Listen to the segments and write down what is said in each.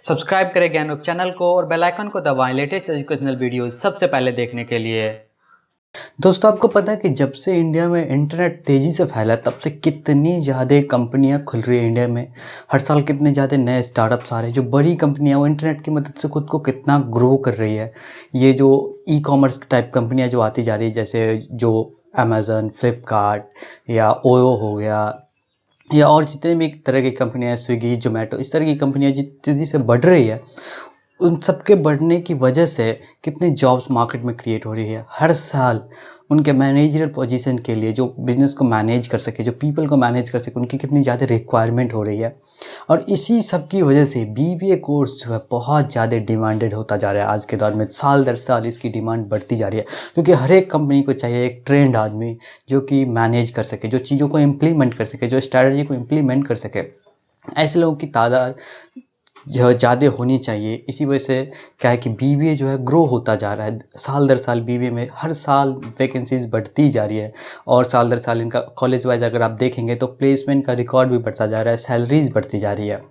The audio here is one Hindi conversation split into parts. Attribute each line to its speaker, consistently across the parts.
Speaker 1: सब्सक्राइब करें ज्ञानोप चैनल को और बेल आइकन को दबाएं लेटेस्ट एजुकेशनल वीडियोस सबसे पहले देखने के लिए। दोस्तों, आपको पता है कि जब से इंडिया में इंटरनेट तेज़ी से फैला तब से कितनी ज़्यादा कंपनियां खुल रही है इंडिया में। हर साल कितने ज़्यादा नए स्टार्टअप्स आ रहे हैं। जो बड़ी कंपनियां वो इंटरनेट की मदद से खुद को कितना ग्रो कर रही है। ये जो ई कॉमर्स टाइप कंपनियां जो आती जा रही है, जैसे जो अमेज़न, फ्लिपकार्ट या ओयो हो गया, या और जितने भी तरह की कंपनियां हैं, स्विगी, जोमेटो, इस तरह की कंपनियां जिस तेज़ी से बढ़ रही है, उन सबके बढ़ने की वजह से कितनी जॉब्स मार्केट में क्रिएट हो रही है। हर साल उनके मैनेजरल पोजीशन के लिए, जो बिज़नेस को मैनेज कर सके, जो पीपल को मैनेज कर सके, उनकी कितनी ज़्यादा रिक्वायरमेंट हो रही है। और इसी सब की वजह से बीबीए कोर्स जो है बहुत ज़्यादा डिमांडेड होता जा रहा है। आज के दौर में साल दर साल इसकी डिमांड बढ़ती जा रही है, क्योंकि हर एक कंपनी को चाहिए एक ट्रेंड आदमी जो कि मैनेज कर सके, जो चीज़ों को इम्प्लीमेंट कर सके, जो स्ट्रैटेजी को इम्प्लीमेंट कर सके। ऐसे लोगों की तादाद जो ज़्यादा होनी चाहिए। इसी वजह से क्या है कि बीबीए जो है ग्रो होता जा रहा है। साल दर साल बीबीए में हर साल वैकेंसीज़ बढ़ती जा रही है, और साल दर साल इनका कॉलेज वाइज अगर आप देखेंगे तो प्लेसमेंट का रिकॉर्ड भी बढ़ता जा रहा है, सैलरीज बढ़ती जा रही है।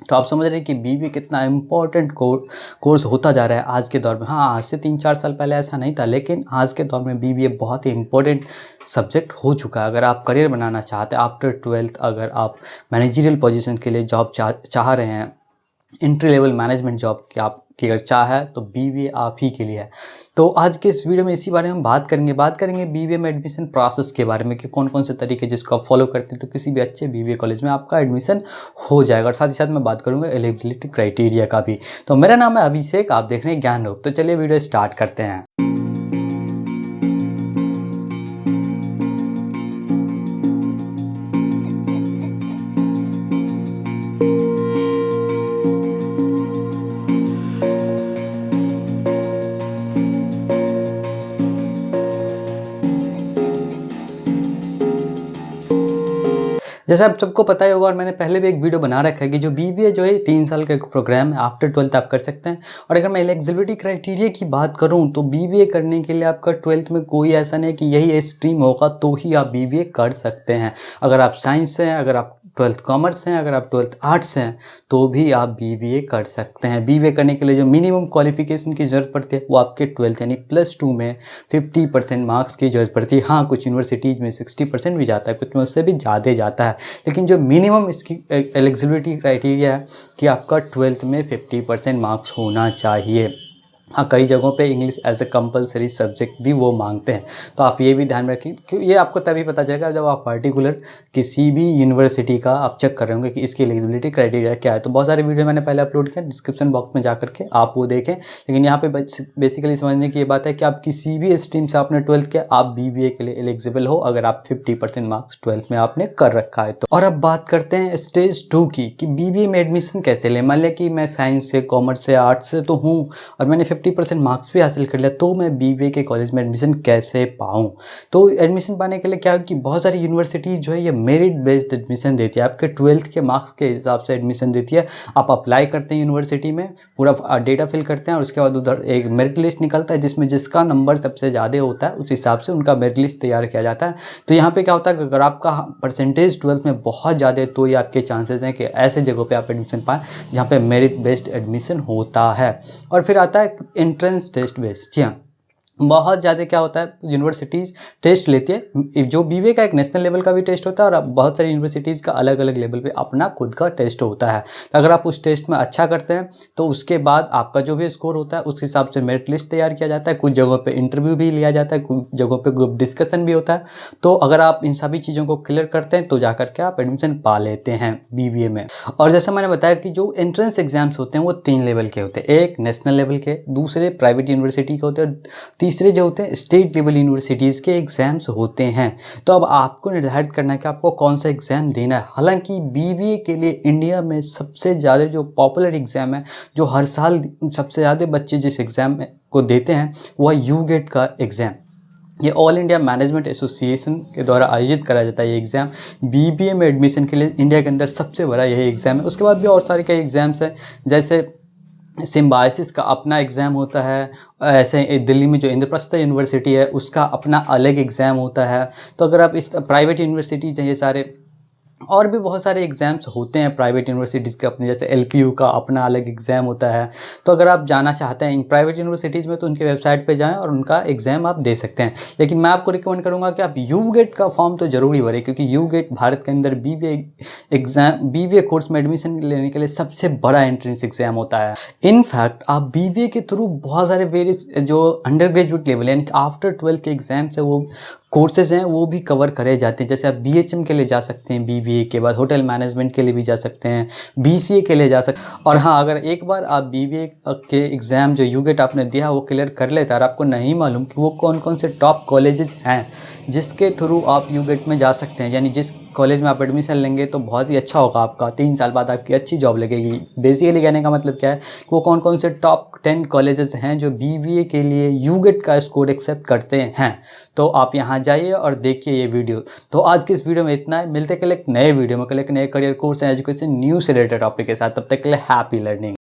Speaker 1: तो आप समझ रहे हैं कि बीबीए कितना इम्पोर्टेंट कोर्स होता जा रहा है आज के दौर में। हाँ, आज से 3-4 साल पहले ऐसा नहीं था, लेकिन आज के दौर में बीबीए बहुत ही इम्पोर्टेंट सब्जेक्ट हो चुका है। अगर आप करियर बनाना चाहते हैं आफ्टर 12th, अगर आप मैनेजरियल पोजीशन के लिए जॉब चाह रहे हैं, एंट्री लेवल मैनेजमेंट जॉब की अगर चाह है, तो बीबीए आप ही के लिए है। तो आज के इस वीडियो में इसी बारे में हम बात करेंगे बीबीए में एडमिशन प्रोसेस के बारे में, कि कौन कौन से तरीके जिसको आप फॉलो करते हैं तो किसी भी अच्छे बीबीए कॉलेज में आपका एडमिशन हो जाएगा। और साथ ही साथ मैं बात करूंगा एलिजिबिलिटी क्राइटेरिया का भी। तो मेरा नाम है अभिषेक, आप देख रहे हैं ज्ञानरूप। तो चलिए वीडियो स्टार्ट करते हैं। जैसे आप सबको पता ही होगा, और मैंने पहले भी एक वीडियो बना रखा है कि जो बीबीए जो है 3 साल का एक प्रोग्राम है, आफ्टर 12th आप कर सकते हैं। और अगर मैं एलिजिबिलिटी क्राइटेरिया की बात करूं तो बीबीए करने के लिए आपका 12th में कोई ऐसा नहीं है कि यही स्ट्रीम होगा तो ही आप बीबीए कर सकते हैं। अगर आप साइंस से हैं, अगर आप 12th कॉमर्स हैं, अगर आप 12th आर्ट्स हैं, तो भी आप बीबीए कर सकते हैं। बीबीए करने के लिए जो मिनिमम क्वालिफिकेशन की ज़रूरत पड़ती है वो आपके 12th यानी +2 में 50% मार्क्स की ज़रूरत पड़ती है। हाँ, कुछ यूनिवर्सिटीज़ में 60% भी जाता है, कुछ में उससे भी ज़्यादा जाता है, लेकिन जो मिनिमम इसकी एलिजिबिलिटी क्राइटेरिया है कि आपका 12th में 50% मार्क्स होना चाहिए। हाँ, कई जगहों पे English as a compulsory subject भी वो मांगते हैं, तो आप ये भी ध्यान रखें, क्योंकि ये आपको तभी पता चलेगा जब आप पर्टिकुलर किसी भी यूनिवर्सिटी का आप चेक कर रहे होंगे कि इसकी एलिजिबिलिटी क्राइटेरिया क्या है। तो बहुत सारे वीडियो मैंने पहले अपलोड किया, डिस्क्रिप्शन बॉक्स में जा करके आप वो देखें। लेकिन यहाँ पे बेसिकली समझने की ये बात है कि आप किसी भी स्ट्रीम से आपने 12th किया, आप बीबीए के लिए एलिजिबल हो, अगर आप 50% मार्क्स 12th में आपने कर रखा है तो। और अब बात करते हैं स्टेज 2 की, कि बीबीए में एडमिशन कैसे लें। मान लिया कि मैं साइंस से, कॉमर्स से, आर्ट्स से तो हूँ और मैंने 50% मार्क्स भी हासिल कर लिया, तो मैं बीबीए के कॉलेज में एडमिशन कैसे पाऊँ। तो एडमिशन पाने के लिए क्या है कि बहुत सारी यूनिवर्सिटीज़ जो है ये मेरिट बेस्ड एडमिशन देती है, आपके 12th के मार्क्स के हिसाब से एडमिशन देती है। आप अप्लाई करते हैं यूनिवर्सिटी में, पूरा डेटा फिल करते हैं, और उसके बाद उधर एक मेरिट लिस्ट निकलता है जिसमें जिसका नंबर सबसे ज़्यादा होता है उस हिसाब से उनका मेरिट लिस्ट तैयार किया जाता है। तो यहाँ पे क्या होता है कि अगर आपका परसेंटेज 12th में बहुत ज़्यादा है तो ये आपके चांसेस हैं कि ऐसे जगहों पे आप एडमिशन पाएँ जहाँ पे मेरिट बेस्ड एडमिशन होता है। और फिर आता है एंट्रेंस टेस्ट बेस्ड। जी हाँ, बहुत ज़्यादा क्या होता है, यूनिवर्सिटीज़ टेस्ट लेती है। जो बीबीए का एक नेशनल लेवल का भी टेस्ट होता है, और बहुत सारी यूनिवर्सिटीज़ का अलग अलग लेवल पे अपना खुद का टेस्ट होता है। तो अगर आप उस टेस्ट में अच्छा करते हैं तो उसके बाद आपका जो भी स्कोर होता है उस हिसाब से मेरिट लिस्ट तैयार किया जाता है। कुछ जगहों पे इंटरव्यू भी लिया जाता है, कुछ जगहों पे ग्रुप डिस्कशन भी होता है। तो अगर आप इन सभी चीज़ों को क्लियर करते हैं तो जा करके आप एडमिशन पा लेते हैं बीबीए में। और जैसे मैंने बताया कि जो एंट्रेंस एग्जाम्स होते हैं वो 3 लेवल के होते हैं। एक नेशनल लेवल के, दूसरे प्राइवेट यूनिवर्सिटी के होते हैं, तीसरे जो होते हैं स्टेट लेवल यूनिवर्सिटीज़ के एग्ज़ाम्स होते हैं। तो अब आपको निर्धारित करना है कि आपको कौन सा एग्ज़ाम देना है। हालांकि बीबीए के लिए इंडिया में सबसे ज़्यादा जो पॉपुलर एग्ज़ाम है, जो हर साल सबसे ज़्यादा बच्चे जिस एग्ज़ाम को देते हैं, वह यूगेट का एग्ज़ाम। ये ऑल इंडिया मैनेजमेंट एसोसिएशन के द्वारा आयोजित कराया जाता है। ये एग्ज़ाम बीबीए में एडमिशन के लिए इंडिया के अंदर सबसे बड़ा यही एग्ज़ाम है। उसके बाद भी और सारे कई एग्ज़ाम्स हैं, जैसे सिम्बायोसिस का अपना एग्ज़ाम होता है। ऐसे दिल्ली में जो इंद्रप्रस्थ यूनिवर्सिटी है उसका अपना अलग एग्ज़ाम होता है। तो अगर आप इस प्राइवेट यूनिवर्सिटीज़ हैं ये सारे, और भी बहुत सारे एग्ज़ाम्स होते हैं प्राइवेट यूनिवर्सिटीज़ के अपने, जैसे एलपीयू का अपना अलग एग्ज़ाम होता है। तो अगर आप जाना चाहते हैं इन प्राइवेट यूनिवर्सिटीज़ में तो उनके वेबसाइट पे जाएँ और उनका एग्ज़ाम आप दे सकते हैं। लेकिन मैं आपको रिकमेंड करूँगा कि आप यूगेट का फॉर्म तो ज़रूर ही भरें, क्योंकि यूगेट भारत के अंदर बीबीए कोर्स में एडमिशन लेने के लिए सबसे बड़ा एंट्रेंस एग्ज़ाम होता है। इनफैक्ट आप बीबीए के थ्रू बहुत सारे वेरियस जो अंडर ग्रेजुएट लेवल यानी कि आफ्टर 12 के एग्ज़ाम्स है वो कोर्सेज़ हैं वो भी कवर करे जाते हैं। जैसे आप बीएचएम के लिए जा सकते हैं बीबीए के बाद, होटल मैनेजमेंट के लिए भी जा सकते हैं, बीसीए के लिए जा सकते हैं। और हाँ, अगर एक बार आप बीबीए के एग्ज़ाम जो यूगेट आपने दिया वो क्लियर कर लेता है और आपको नहीं मालूम कि वो कौन कौन से टॉप कॉलेजेस हैं जिसके थ्रू आप यूगेट में जा सकते हैं, यानी जिस कॉलेज में आप एडमिशन लेंगे तो बहुत ही अच्छा होगा आपका, 3 साल बाद आपकी अच्छी जॉब लगेगी। बेसिकली कहने का मतलब क्या है, वो कौन कौन से टॉप 10 कॉलेजेस हैं जो बीबीए के लिए यूगेट का स्कोर एक्सेप्ट करते हैं। तो आप यहाँ जाइए और देखिए ये वीडियो। तो आज की इस वीडियो में इतना है, मिलते कल एक नए वीडियो में, कल एक नए career course and education news से रिलेटेड टॉपिक के साथ। तब तक के लिए हैप्पी लर्निंग।